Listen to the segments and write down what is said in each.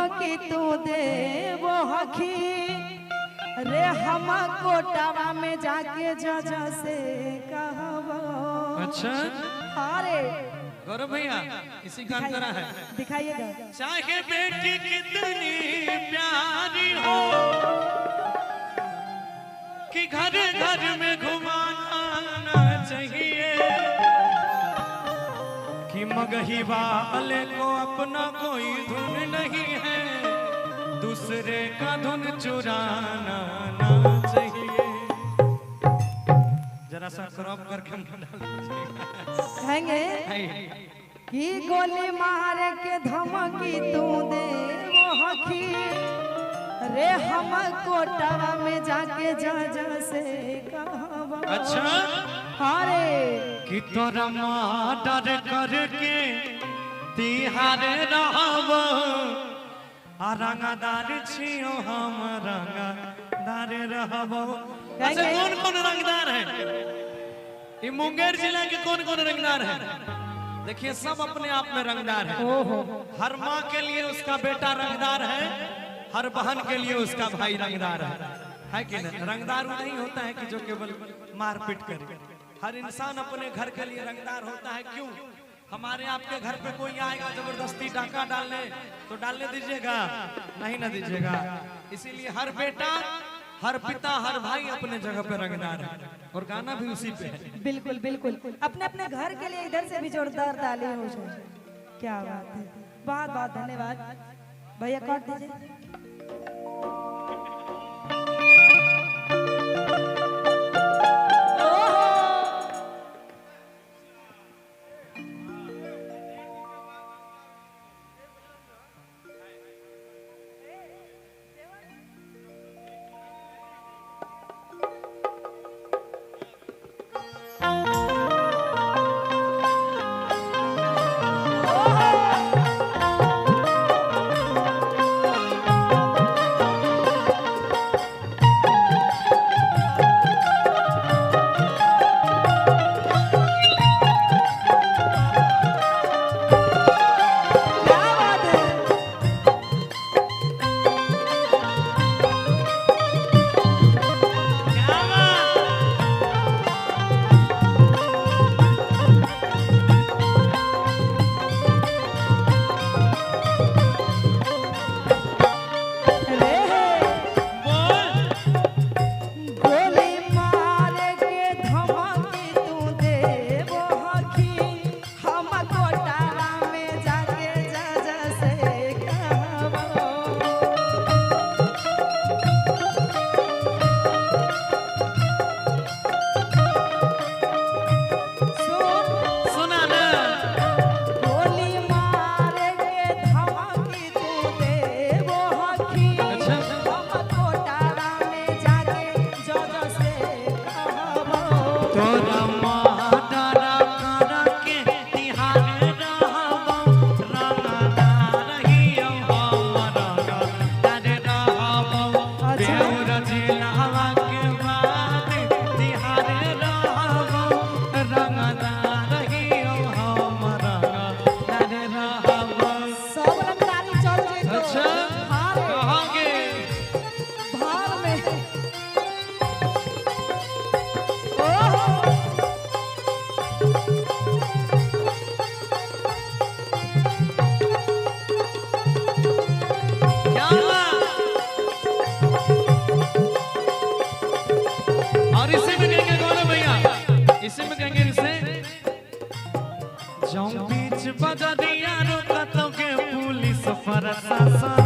धमकी तू दे वो हखी रे हम कोटावा में जाके जज से कहबो। अच्छा अरे गौरव भैया इसी का अंतरा है, दिखाइएगा। चाहे बेटी कितनी प्यारी हो कि घर घर में घुमाना चाहिए कि मगही वाले को अपना कोई धुन नहीं है, दूसरे का धुन चुराना ना चाहिए। जरा सा क्रॉप करके कहेंगे कि गोली मार के धमकी तू दे वो हखी रे हम कोटावा में जाके जज से कहबो। अच्छा अरे कि तोरा मर्डर करके तिहार रहब आ रंगदार छियो हम रंगदार रहब। अच्छा कौन कौन रंगदार है ये मुंगेर जिला के, कौन कौन रंगदार है? देखिए सब अपने आप में रंगदार है। हर माँ के लिए उसका बेटा रंगदार है, हर बहन के लिए उसका भाई रंगदार है कि नहीं? रंगदार वो नहीं होता है कि जो केवल मारपीट करे, हर इंसान अपने घर के लिए रंगदार होता है। क्यों? हमारे आपके घर पे कोई आएगा जबरदस्ती डाका डालने तो डालने दीजिएगा? नहीं ना दीजिएगा। इसीलिए हर बेटा, हर पिता, हर भाई अपने जगह पे रंगदार है और गाना भी उसी पे है। बिल्कुल बिल्कुल, अपने अपने घर के लिए इधर से भी जोरदार ताली हो। क्या बात है, बहुत बहुत धन्यवाद भैया। काट दीजिए। बजरिया रोकतों के पुलिस प्रशासन,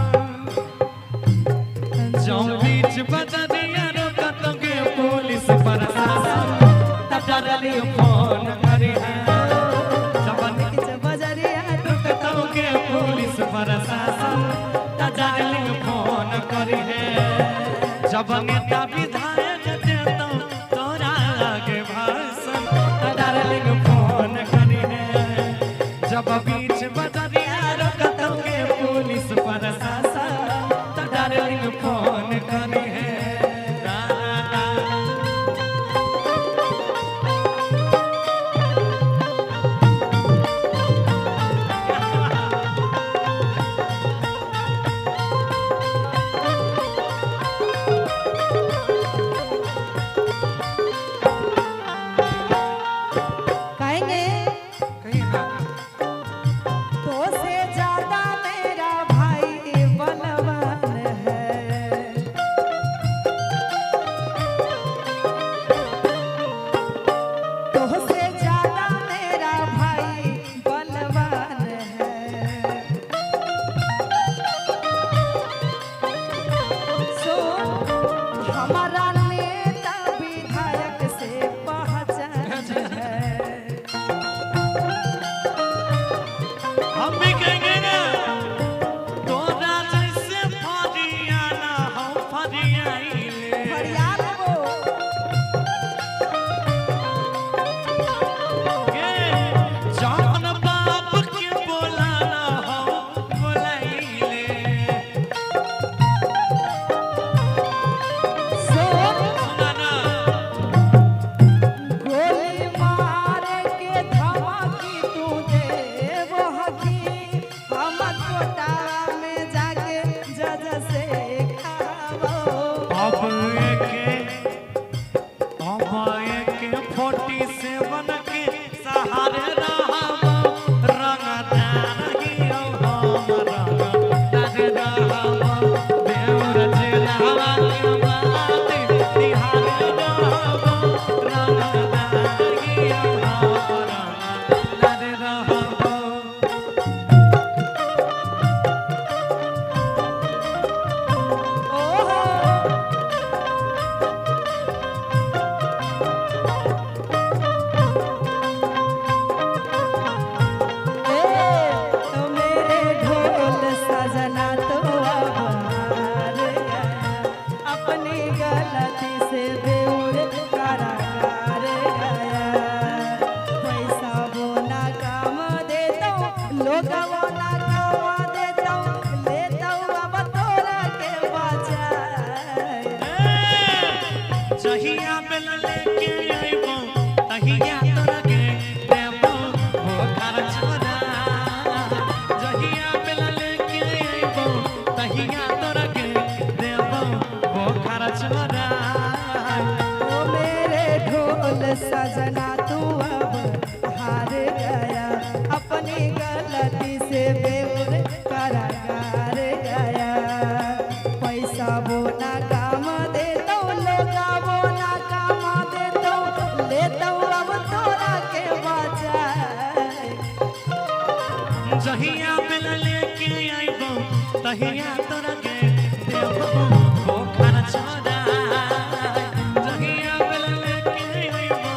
जो बीच बजरिया रोकतों के पुलिस प्रशासन, तब डरली फोन करी है। जब बजरिया रोकतों के पुलिस प्रशासन, तब डरली फोन करी है। जब नेता विधायक देता तोरा आगे भाषण, तब डरली फोन करी है। जब बीच बजरिया रोकतों के पुलिस प्रशासन, तो डार्लिंग फोन करी है। कोटावा में जाके जज से खावो अब एक 47 के सहारे रहबो रंगदार हियो हम रंगदार रहबो देवर जिलावा के बात तिहार रहबो रंगदार हियो हम रंगदार रहबो ओहो तो मेरे ढोल सजना तो अब हार गया अपनी गलती से बेउर करार गया पैसा वो ना काम देता लोग वो ना काम देता लेता अब तोरा के बचाए जहिया बेल लेके आइबो तहिया तोरा के देबो भोखर छोड़ा जहिया बेल लेके आइबो तहिया तोरा के देबो भोखर छोड़ा ओ मेरे ढोल सजना तू अब हार गया अपनी गलती से बेउर करार गया पैसा वो ना काम देता लोगा वो ना काम देता लेता अब तोरा के बचाए जहिया बेल लेके आइबो तहिया तोरा के देबो भोखर छोड़ा जहिया बेल लेके आइबो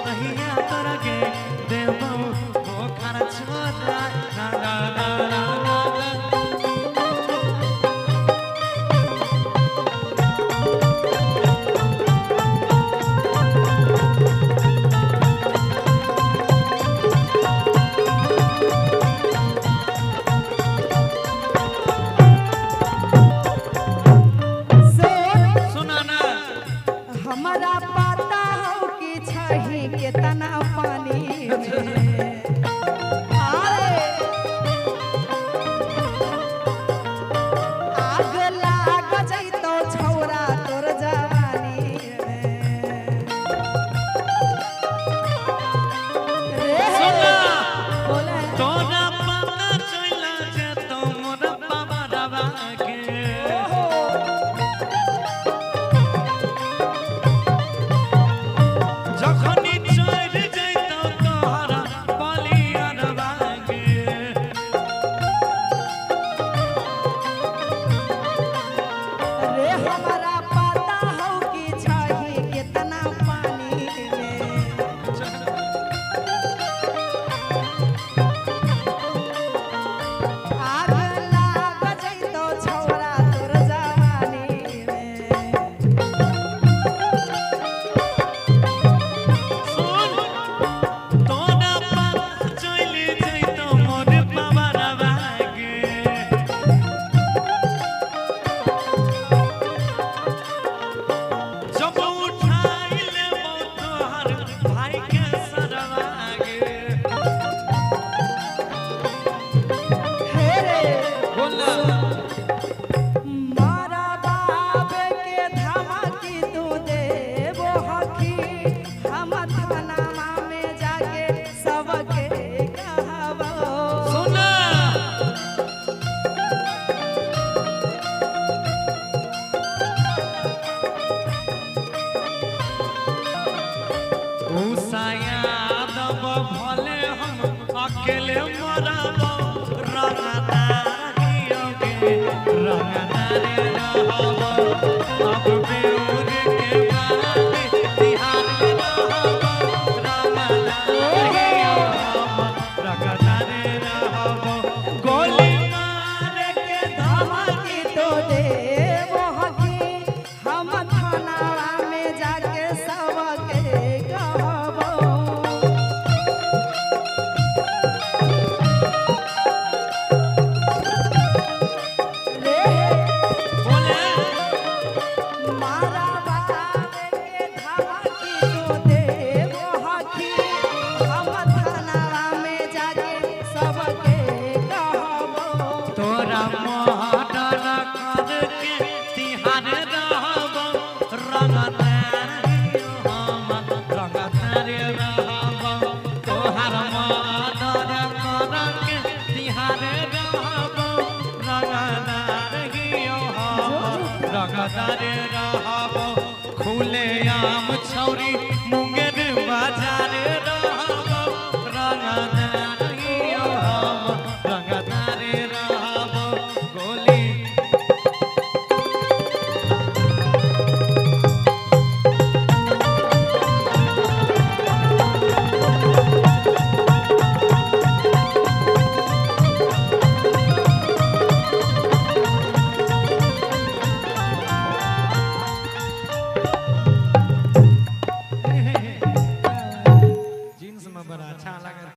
तहिया तोरा के देबो भोखर छोड़ा ला ला ला ला ला रंगदार रहब खुले आम छौरी मुंगेर बाजार रहब रंगदार हम रंगदार रहब गोली जीन्स में बड़ा अच्छा लगा।